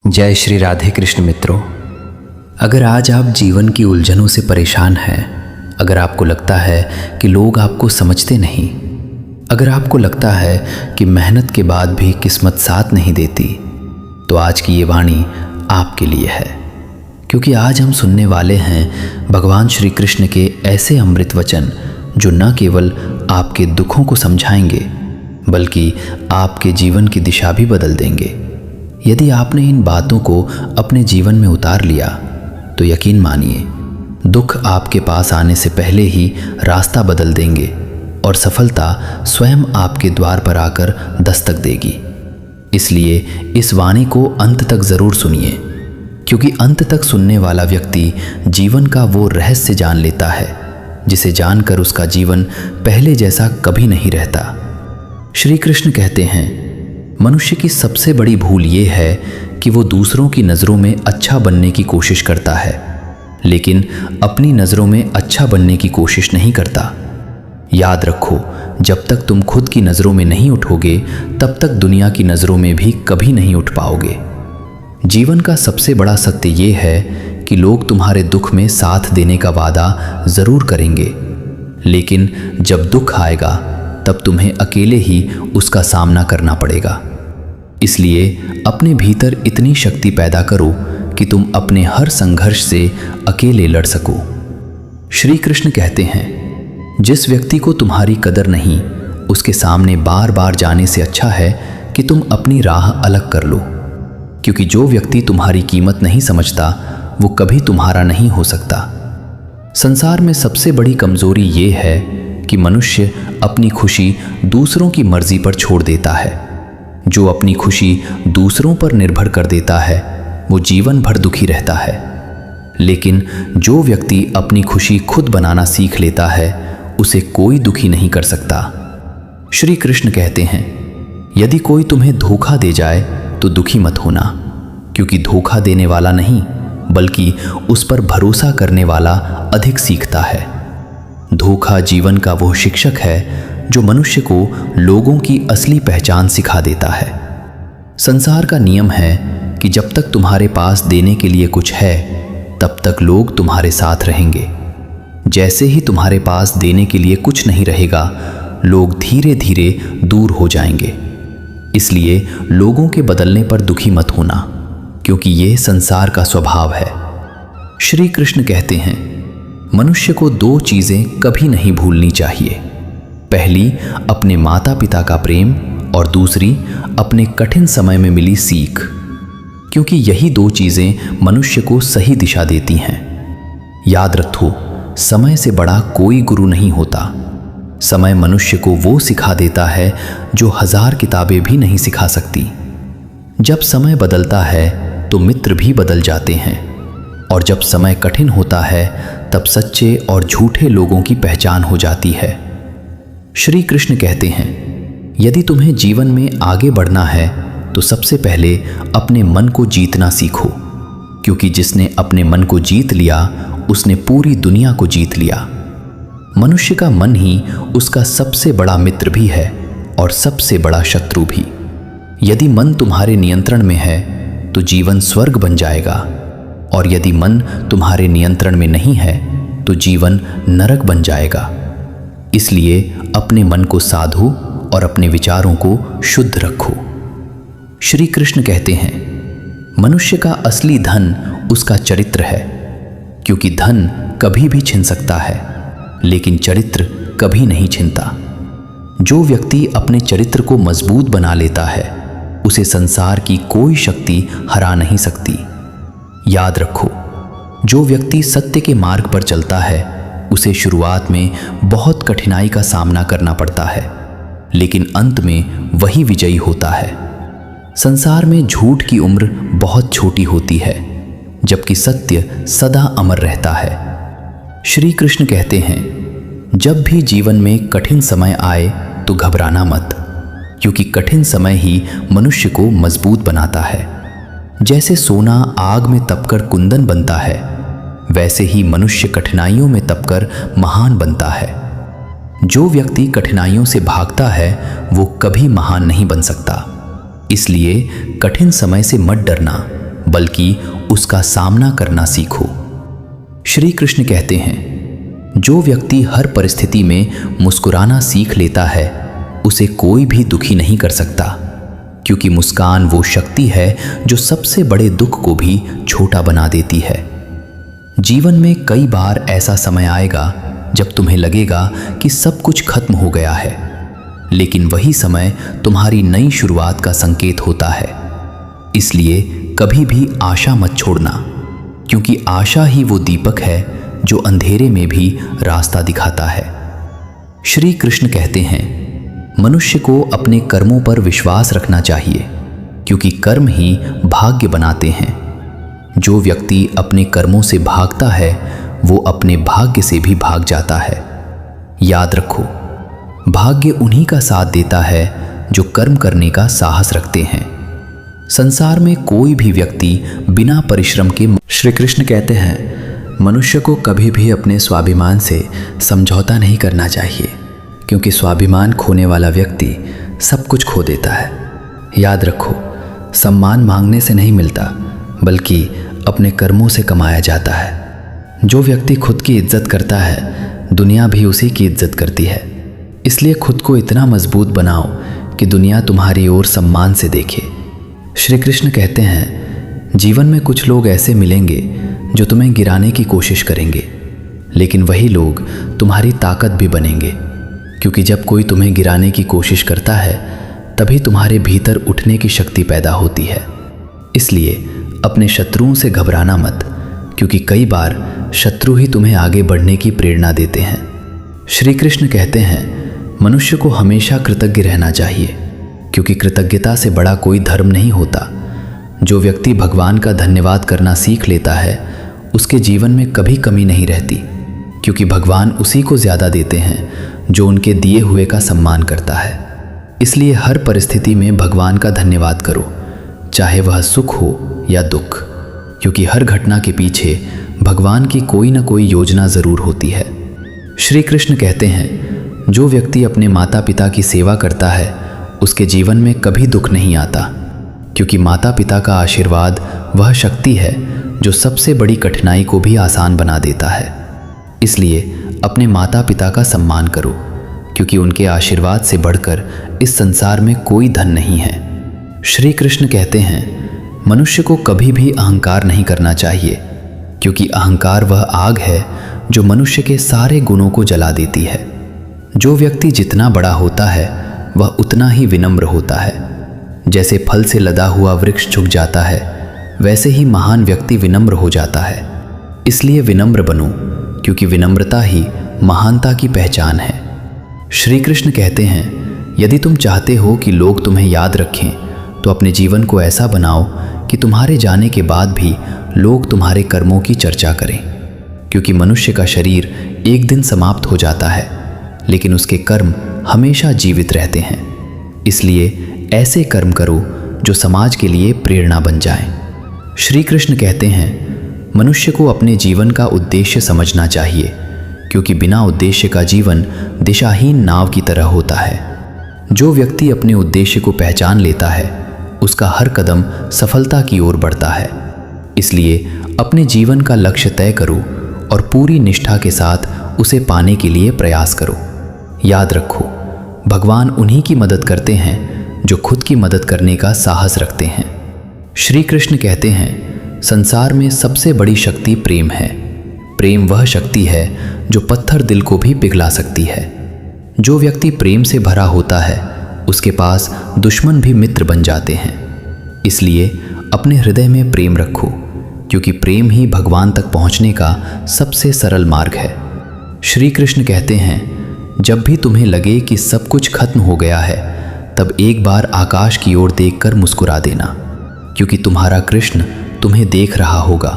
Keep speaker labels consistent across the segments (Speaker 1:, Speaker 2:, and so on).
Speaker 1: जय श्री राधे कृष्ण मित्रों। अगर आज आप जीवन की उलझनों से परेशान हैं, अगर आपको लगता है कि लोग आपको समझते नहीं, अगर आपको लगता है कि मेहनत के बाद भी किस्मत साथ नहीं देती, तो आज की ये वाणी आपके लिए है। क्योंकि आज हम सुनने वाले हैं भगवान श्री कृष्ण के ऐसे अमृत वचन जो न केवल आपके दुखों को समझाएंगे बल्कि आपके जीवन की दिशा भी बदल देंगे। यदि आपने इन बातों को अपने जीवन में उतार लिया तो यकीन मानिए, दुख आपके पास आने से पहले ही रास्ता बदल देंगे और सफलता स्वयं आपके द्वार पर आकर दस्तक देगी। इसलिए इस वाणी को अंत तक ज़रूर सुनिए, क्योंकि अंत तक सुनने वाला व्यक्ति जीवन का वो रहस्य जान लेता है जिसे जानकर उसका जीवन पहले जैसा कभी नहीं रहता। श्री कृष्ण कहते हैं, मनुष्य की सबसे बड़ी भूल ये है कि वो दूसरों की नज़रों में अच्छा बनने की कोशिश करता है, लेकिन अपनी नज़रों में अच्छा बनने की कोशिश नहीं करता। याद रखो, जब तक तुम खुद की नज़रों में नहीं उठोगे तब तक दुनिया की नज़रों में भी कभी नहीं उठ पाओगे। जीवन का सबसे बड़ा सत्य ये है कि लोग तुम्हारे दुख में साथ देने का वादा ज़रूर करेंगे, लेकिन जब दुख आएगा तब तुम्हें अकेले ही उसका सामना करना पड़ेगा। इसलिए अपने भीतर इतनी शक्ति पैदा करो कि तुम अपने हर संघर्ष से अकेले लड़ सको। श्री कृष्ण कहते हैं, जिस व्यक्ति को तुम्हारी कदर नहीं, उसके सामने बार बार जाने से अच्छा है कि तुम अपनी राह अलग कर लो। क्योंकि जो व्यक्ति तुम्हारी कीमत नहीं समझता वो कभी तुम्हारा नहीं हो सकता। संसार में सबसे बड़ी कमजोरी ये है कि मनुष्य अपनी खुशी दूसरों की मर्जी पर छोड़ देता है। जो अपनी खुशी दूसरों पर निर्भर कर देता है वो जीवन भर दुखी रहता है, लेकिन जो व्यक्ति अपनी खुशी खुद बनाना सीख लेता है उसे कोई दुखी नहीं कर सकता। श्री कृष्ण कहते हैं, यदि कोई तुम्हें धोखा दे जाए तो दुखी मत होना, क्योंकि धोखा देने वाला नहीं बल्कि उस पर भरोसा करने वाला अधिक सीखता है। धोखा जीवन का वो शिक्षक है जो मनुष्य को लोगों की असली पहचान सिखा देता है। संसार का नियम है कि जब तक तुम्हारे पास देने के लिए कुछ है तब तक लोग तुम्हारे साथ रहेंगे। जैसे ही तुम्हारे पास देने के लिए कुछ नहीं रहेगा, लोग धीरे धीरे दूर हो जाएंगे। इसलिए लोगों के बदलने पर दुखी मत होना, क्योंकि ये संसार का स्वभाव है। श्री कृष्ण कहते हैं, मनुष्य को दो चीज़ें कभी नहीं भूलनी चाहिए। पहली अपने माता पिता का प्रेम और दूसरी अपने कठिन समय में मिली सीख, क्योंकि यही दो चीज़ें मनुष्य को सही दिशा देती हैं। याद रखो, समय से बड़ा कोई गुरु नहीं होता। समय मनुष्य को वो सिखा देता है जो 1000 किताबें भी नहीं सिखा सकती। जब समय बदलता है तो मित्र भी बदल जाते हैं, और जब समय कठिन होता है तब सच्चे और झूठे लोगों की पहचान हो जाती है। श्री कृष्ण कहते हैं, यदि तुम्हें जीवन में आगे बढ़ना है तो सबसे पहले अपने मन को जीतना सीखो, क्योंकि जिसने अपने मन को जीत लिया उसने पूरी दुनिया को जीत लिया। मनुष्य का मन ही उसका सबसे बड़ा मित्र भी है और सबसे बड़ा शत्रु भी। यदि मन तुम्हारे नियंत्रण में है तो जीवन स्वर्ग बन जाएगा, और यदि मन तुम्हारे नियंत्रण में नहीं है तो जीवन नरक बन जाएगा। इसलिए अपने मन को साधो और अपने विचारों को शुद्ध रखो। श्री कृष्ण कहते हैं, मनुष्य का असली धन उसका चरित्र है, क्योंकि धन कभी भी छिन सकता है लेकिन चरित्र कभी नहीं छिनता। जो व्यक्ति अपने चरित्र को मजबूत बना लेता है उसे संसार की कोई शक्ति हरा नहीं सकती। याद रखो, जो व्यक्ति सत्य के मार्ग पर चलता है उसे शुरुआत में बहुत कठिनाई का सामना करना पड़ता है, लेकिन अंत में वही विजयी होता है। संसार में झूठ की उम्र बहुत छोटी होती है, जबकि सत्य सदा अमर रहता है। श्री कृष्ण कहते हैं, जब भी जीवन में कठिन समय आए तो घबराना मत, क्योंकि कठिन समय ही मनुष्य को मजबूत बनाता है। जैसे सोना आग में तपकर कुंदन बनता है, वैसे ही मनुष्य कठिनाइयों में तपकर महान बनता है। जो व्यक्ति कठिनाइयों से भागता है वो कभी महान नहीं बन सकता। इसलिए कठिन समय से मत डरना, बल्कि उसका सामना करना सीखो। श्री कृष्ण कहते हैं, जो व्यक्ति हर परिस्थिति में मुस्कुराना सीख लेता है उसे कोई भी दुखी नहीं कर सकता, क्योंकि मुस्कान वो शक्ति है जो सबसे बड़े दुख को भी छोटा बना देती है। जीवन में कई बार ऐसा समय आएगा जब तुम्हें लगेगा कि सब कुछ खत्म हो गया है, लेकिन वही समय तुम्हारी नई शुरुआत का संकेत होता है। इसलिए कभी भी आशा मत छोड़ना, क्योंकि आशा ही वो दीपक है जो अंधेरे में भी रास्ता दिखाता है। श्री कृष्ण कहते हैं, मनुष्य को अपने कर्मों पर विश्वास रखना चाहिए, क्योंकि कर्म ही भाग्य बनाते हैं। जो व्यक्ति अपने कर्मों से भागता है वो अपने भाग्य से भी भाग जाता है। याद रखो, भाग्य उन्हीं का साथ देता है जो कर्म करने का साहस रखते हैं। संसार में कोई भी व्यक्ति बिना परिश्रम के। श्री कृष्ण कहते हैं, मनुष्य को कभी भी अपने स्वाभिमान से समझौता नहीं करना चाहिए, क्योंकि स्वाभिमान खोने वाला व्यक्ति सब कुछ खो देता है। याद रखो, सम्मान मांगने से नहीं मिलता, बल्कि अपने कर्मों से कमाया जाता है। जो व्यक्ति खुद की इज्जत करता है, दुनिया भी उसी की इज्जत करती है। इसलिए खुद को इतना मजबूत बनाओ कि दुनिया तुम्हारी ओर सम्मान से देखे। श्री कृष्ण कहते हैं, जीवन में कुछ लोग ऐसे मिलेंगे जो तुम्हें गिराने की कोशिश करेंगे, लेकिन वही लोग तुम्हारी ताकत भी बनेंगे, क्योंकि जब कोई तुम्हें गिराने की कोशिश करता है तभी तुम्हारे भीतर उठने की शक्ति पैदा होती है। इसलिए अपने शत्रुओं से घबराना मत, क्योंकि कई बार शत्रु ही तुम्हें आगे बढ़ने की प्रेरणा देते हैं। श्री कृष्ण कहते हैं, मनुष्य को हमेशा कृतज्ञ रहना चाहिए, क्योंकि कृतज्ञता से बड़ा कोई धर्म नहीं होता। जो व्यक्ति भगवान का धन्यवाद करना सीख लेता है उसके जीवन में कभी कमी नहीं रहती, क्योंकि भगवान उसी को ज़्यादा देते हैं जो उनके दिए हुए का सम्मान करता है। इसलिए हर परिस्थिति में भगवान का धन्यवाद करो, चाहे वह सुख हो या दुख, क्योंकि हर घटना के पीछे भगवान की कोई ना कोई योजना ज़रूर होती है। श्री कृष्ण कहते हैं, जो व्यक्ति अपने माता पिता की सेवा करता है उसके जीवन में कभी दुख नहीं आता, क्योंकि माता पिता का आशीर्वाद वह शक्ति है जो सबसे बड़ी कठिनाई को भी आसान बना देता है। इसलिए अपने माता पिता का सम्मान करो, क्योंकि उनके आशीर्वाद से बढ़कर इस संसार में कोई धन नहीं है। श्री कृष्ण कहते हैं, मनुष्य को कभी भी अहंकार नहीं करना चाहिए, क्योंकि अहंकार वह आग है जो मनुष्य के सारे गुणों को जला देती है। जो व्यक्ति जितना बड़ा होता है वह उतना ही विनम्र होता है। जैसे फल से लदा हुआ वृक्ष झुक जाता है, वैसे ही महान व्यक्ति विनम्र हो जाता है। इसलिए विनम्र बनो, क्योंकि विनम्रता ही महानता की पहचान है। श्री कृष्ण कहते हैं, यदि तुम चाहते हो कि लोग तुम्हें याद रखें तो अपने जीवन को ऐसा बनाओ कि तुम्हारे जाने के बाद भी लोग तुम्हारे कर्मों की चर्चा करें, क्योंकि मनुष्य का शरीर एक दिन समाप्त हो जाता है, लेकिन उसके कर्म हमेशा जीवित रहते हैं। इसलिए ऐसे कर्म करो जो समाज के लिए प्रेरणा बन जाएं। श्री कृष्ण कहते हैं, मनुष्य को अपने जीवन का उद्देश्य समझना चाहिए, क्योंकि बिना उद्देश्य का जीवन दिशाहीन नाव की तरह होता है। जो व्यक्ति अपने उद्देश्य को पहचान लेता है उसका हर कदम सफलता की ओर बढ़ता है। इसलिए अपने जीवन का लक्ष्य तय करो और पूरी निष्ठा के साथ उसे पाने के लिए प्रयास करो। याद रखो, भगवान उन्हीं की मदद करते हैं जो खुद की मदद करने का साहस रखते हैं। श्री कृष्ण कहते हैं, संसार में सबसे बड़ी शक्ति प्रेम है। प्रेम वह शक्ति है जो पत्थर दिल को भी पिघला सकती है। जो व्यक्ति प्रेम से भरा होता है उसके पास दुश्मन भी मित्र बन जाते हैं। इसलिए अपने हृदय में प्रेम रखो, क्योंकि प्रेम ही भगवान तक पहुंचने का सबसे सरल मार्ग है। श्री कृष्ण कहते हैं, जब भी तुम्हें लगे कि सब कुछ खत्म हो गया है तब एक बार आकाश की ओर देखकर मुस्कुरा देना, क्योंकि तुम्हारा कृष्ण तुम्हें देख रहा होगा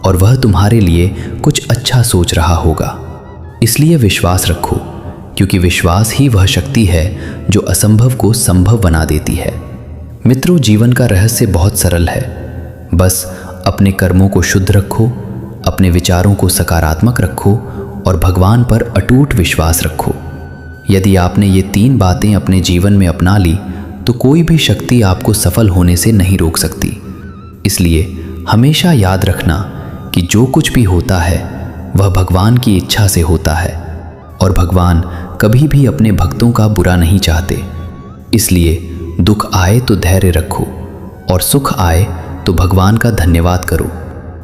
Speaker 1: और वह तुम्हारे लिए कुछ अच्छा सोच रहा होगा। इसलिए विश्वास रखो, क्योंकि विश्वास ही वह शक्ति है जो असंभव को संभव बना देती है। मित्रों, जीवन का रहस्य बहुत सरल है। बस अपने कर्मों को शुद्ध रखो, अपने विचारों को सकारात्मक रखो और भगवान पर अटूट विश्वास रखो। यदि आपने ये 3 बातें अपने जीवन में अपना ली तो कोई भी शक्ति आपको सफल होने से नहीं रोक सकती। इसलिए हमेशा याद रखना कि जो कुछ भी होता है वह भगवान की इच्छा से होता है और भगवान कभी भी अपने भक्तों का बुरा नहीं चाहते। इसलिए दुख आए तो धैर्य रखो और सुख आए तो भगवान का धन्यवाद करो,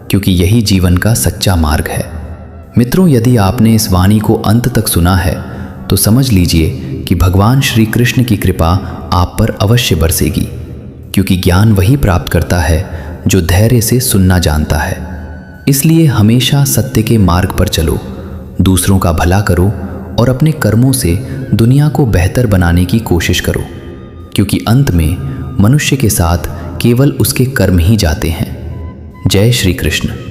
Speaker 1: क्योंकि यही जीवन का सच्चा मार्ग है। मित्रों, यदि आपने इस वाणी को अंत तक सुना है तो समझ लीजिए कि भगवान श्री कृष्ण की कृपा आप पर अवश्य बरसेगी, क्योंकि ज्ञान वही प्राप्त करता है जो धैर्य से सुनना जानता है। इसलिए हमेशा सत्य के मार्ग पर चलो, दूसरों का भला करो और अपने कर्मों से दुनिया को बेहतर बनाने की कोशिश करो, क्योंकि अंत में मनुष्य के साथ केवल उसके कर्म ही जाते हैं। जय श्री कृष्ण।